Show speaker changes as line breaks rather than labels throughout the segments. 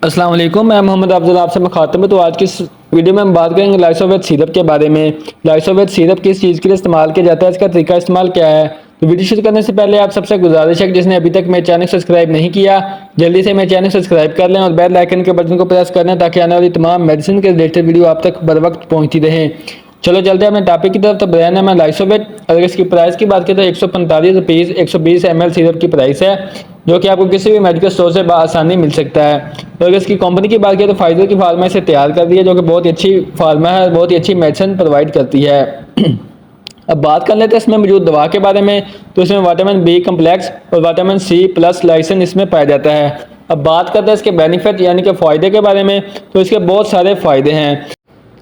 अस्सलाम वालेकुम, मैं मोहम्मद अफजल आपसे मुखातब हूं। तो आज की इस वीडियो में हम बात करेंगे लाइसोवेट सिरप के बारे में। लाइसोवेट सिरप किस चीज़ के लिए इस्तेमाल किया जाता है, इसका तरीका इस्तेमाल क्या है। तो वीडियो शुरू करने से पहले आप सबसे गुजारिश है कि जिसने अभी तक मेरे चैनल सब्सक्राइब नहीं किया, जल्दी से मेरे चैनल सब्सक्राइब कर लें और बेल आइकन के बटन को प्रेस कर लें ताकि आने वाली तमाम मेडिसिन के रिलेटेड वीडियो आप तक बर वक्त पहुँचती रहें। चलो चलते हैं अपने टॉपिक की तरफ। तो ब्रांड है लाइसोवेट। अगर इसकी प्राइस की बात करें तो 145 रुपीज़ 120 ml सिरप की प्राइस है, जो कि आपको किसी भी मेडिकल स्टोर से आसानी मिल सकता है। तो अगर इसकी कंपनी की बात करें तो फाइजर की फार्मा इसे तैयार कर रही है, जो कि बहुत ही अच्छी फार्मा है, बहुत ही अच्छी मेडिसिन प्रोवाइड करती है। अब बात कर लेते हैं इसमें मौजूद दवा के बारे में। तो इसमें विटामिन बी कम्प्लेक्स और विटामिन सी प्लस लाइसिन इसमें पाया जाता है। अब बात करते हैं इसके बेनिफिट यानी कि फ़ायदे के बारे में। तो इसके बहुत सारे फ़ायदे हैं।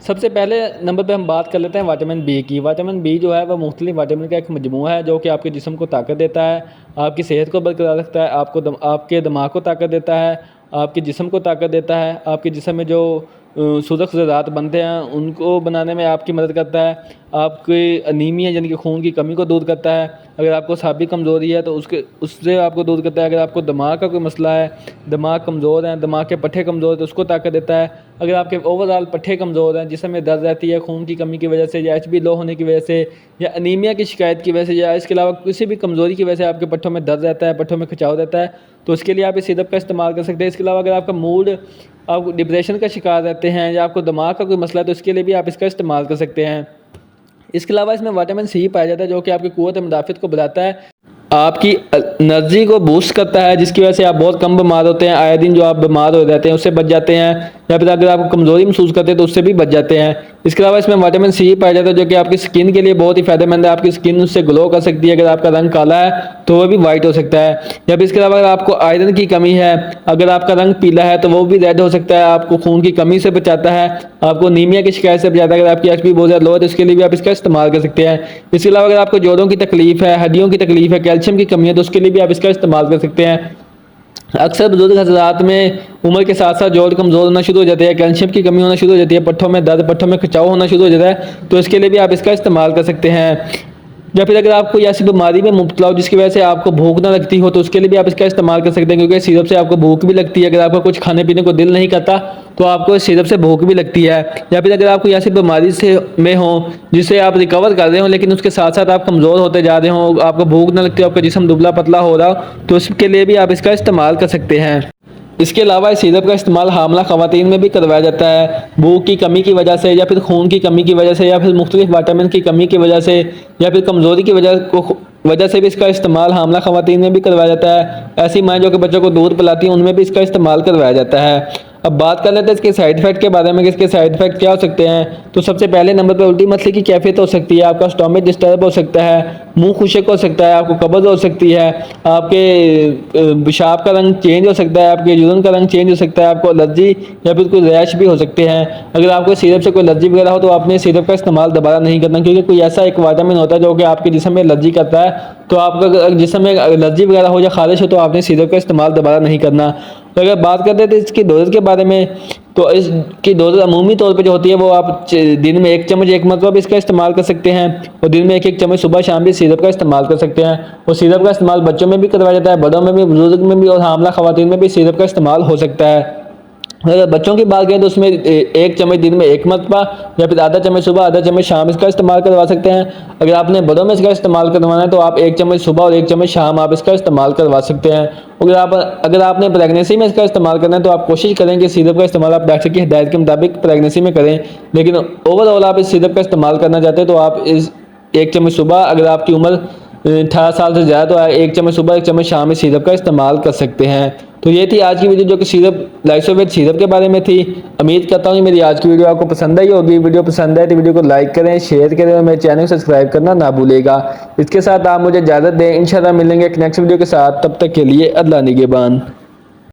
सबसे पहले नंबर पे हम बात कर लेते हैं विटामिन बी की। विटामिन बी जो है वह मुख्तलिफ विटामिन का एक मजमूआ है, जो कि आपके जिस्म को ताकत देता है, आपकी सेहत को बरकरार रखता है, आपके दिमाग को ताकत देता है, आपके जिस्म को ताकत देता है, आपके जिस्म में जो सूरख ज़रात बनते हैं उनको बनाने में आपकी मदद करता है, आपकी अनीमिया यानी कि खून की कमी को दूर करता है। अगर आपको साबी कमज़ोरी है तो उससे आपको दूर करता है। अगर आपको दिमाग का कोई मसला है, दिमाग कमज़ोर है, दिमाग के पट्ठे कमज़ोर है तो उसको ताकत देता है। अगर आपके ओवरऑल पट्ठे कमज़ोर हैं, जिसम में दर्द रहती है खून की कमी की वजह से, या HB लो होने की वजह से, या अनीमिया की शिकायत की वजह से, या इसके अलावा किसी भी कमज़ोरी की वजह से आपके पट्ठों में दर्द रहता है, पट्ठों में खिंचाव रहता है, तो उसके लिए आप इस सिरप का इस्तेमाल कर सकते हैं। इसके अलावा अगर आपका मूड, आप डिप्रेशन का शिकार रहते हैं या आपको दिमाग का कोई मसला है तो इसके लिए भी आप इसका इस्तेमाल कर सकते हैं। इसके अलावा इसमें विटामिन सी पाया जाता है, जो कि आपकी क़ुव्वत मुदाफ़ित को बढ़ाता है, आपकी एनर्जी को बूस्ट करता है, जिसकी वजह से आप बहुत कम बीमार होते हैं। आए दिन जो आप बीमार हो जाते हैं उससे बच जाते हैं, या फिर अगर आप कमज़ोरी महसूस करते हैं तो उससे भी बच जाते हैं। इसके अलावा इसमें विटामिन सी पाया जाता है, जो कि आपकी स्किन के लिए बहुत ही फ़ायदेमंद है। आपकी स्किन उससे ग्लो कर सकती है। अगर आपका रंग काला है तो वो भी वाइट हो सकता है। या फिर इसके अलावा अगर आपको आयरन की कमी है, अगर आपका रंग पीला है तो वो भी रेड हो सकता है, आपको खून की कमी से बचाता है, आपको अनीमिया की शिकायत से बचाता है। अगर आपकी HB बहुत ज़्यादा लो है तो इसके लिए भी आप इसका इस्तेमाल कर सकते हैं। इसके अलावा अगर आपको जोड़ों की तकलीफ है, हड्डियों की तकलीफ है, कैल्शियम की कमी है तो उसके लिए भी आप इसका इस्तेमाल कर सकते हैं। अक्सर बुजुर्ग हज़रात में उम्र के साथ साथ जोड़ कमज़ोर होना शुरू हो जाते हैं, कैल्शियम की कमी होना शुरू हो जाती है, पट्ठों में दर्द, पट्ठों में खिंचाव होना शुरू हो जाता है, तो इसके लिए भी आप इसका इस्तेमाल कर सकते हैं। या फिर अगर आप कोई ऐसी बीमारी में मुब्तला हो जिसकी वजह से आपको भूख ना लगती हो तो उसके लिए भी आप इसका इस्तेमाल कर सकते हैं, क्योंकि सिरप से आपको भूख भी लगती है। अगर आपका कुछ खाने पीने को दिल नहीं करता तो आपको इस सिरप से भूख भी लगती है। या फिर अगर आप कोई ऐसी बीमारी से में हो जिससे आप रिकवर कर रहे हो लेकिन उसके साथ साथ आप कमज़ोर होते जा रहे हो, आपको भूख ना लगती हो, आपका जिस्म दुबला पतला हो रहा हो, तो उसके लिए भी आप इसका इस्तेमाल कर सकते हैं। इसके अलावा इस सिरप का इस्तेमाल हामला ख़वातीन में भी करवाया जाता है। भूख की कमी की वजह से, या फिर खून की कमी की वजह से, या फिर मुख्तलिफ विटामिन की कमी की वजह से, या फिर कमज़ोरी की वजह से भी इसका इस्तेमाल हामला ख़वातीन में भी करवाया जाता है। ऐसी माएँ जो कि बच्चों को दूध पिलाती हैं उनमें भी इसका इस्तेमाल करवाया जाता है। अब बात कर लेते हैं इसके साइड इफ़ेक्ट के बारे में कि इसके साइड इफ़ेक्ट क्या हो सकते हैं। तो सबसे पहले नंबर पर उल्टी मसले की कैफियत हो सकती है, आपका स्टोमक डिस्टर्ब हो सकता है, मुंह खुशक हो सकता है, आपको कब्ज़ हो सकती है, आपके पेशाब का रंग चेंज हो सकता है, आपके यूरिन का रंग चेंज हो सकता है, आपको एलर्जी या फिर कोई रैश भी हो सकते हैं। अगर आपको सिरप से कोई एलर्जी वगैरह हो तो आपने सिरप का इस्तेमाल दोबारा नहीं करना, क्योंकि कोई ऐसा एक विटामिन होता है जो कि आपके जिस्म में एलर्जी करता है। तो आपका जिस्म में एलर्जी वगैरह हो या खारिश हो तो आपने सिरप का इस्तेमाल दोबारा नहीं करना। तो अगर बात करते हैं तो इसकी डोज के बारे में, तो इसकी डोज अमूमी तौर पे जो होती है वो आप दिन में 1 चम्मच 1 मरतबा भी इसका इस्तेमाल कर सकते हैं, और दिन में 1-1 चम्मच सुबह शाम भी सिरप का इस्तेमाल कर सकते हैं। और सिरप का इस्तेमाल बच्चों में भी करवाया जाता है, बड़ों में भी, बुजुर्ग में भी और हामला ख़वातीन में भी सिरप का इस्तेमाल हो सकता है। अगर बच्चों की बात करें तो उसमें 1 चम्मच दिन में 1 मरतबा या फिर आधा चम्मच सुबह आधा चम्मच शाम इसका इस्तेमाल करवा सकते हैं। अगर आपने बड़ों में इसका इस्तेमाल करवाना है तो आप 1 चम्मच सुबह और 1 चम्मच शाम आप इसका इस्तेमाल करवा सकते हैं। अगर आपने प्रेगनेंसी में इसका इस्तेमाल करना है तो आप कोशिश करें कि सिरप का इस्तेमाल आप डॉक्टर की हिदायत के मुताबिक प्रेगनेंसी में करें। लेकिन ओवरऑल आप इस सिरप का इस्तेमाल करना चाहते हैं तो आप इस 1 चम्मच सुबह, अगर आपकी उम्र 18 साल से ज़्यादा तो 1 चम्मच सुबह 1 चम्मच शाम में सिरप का इस्तेमाल कर सकते हैं। तो ये थी आज की वीडियो जो कि सिरप लाइसोवेट सिरप के बारे में थी। उम्मीद करता हूँ कि मेरी आज की वीडियो आपको पसंद आई होगी। वीडियो पसंद आए तो वीडियो को लाइक करें, शेयर करें और मेरे चैनल को सब्सक्राइब करना ना भूलेगा। इसके साथ आप मुझे इजाज़त दें, इंशाल्लाह मिलेंगे एक नेक्स्ट वीडियो के साथ। तब तक के लिए अल्लाह निगहबान।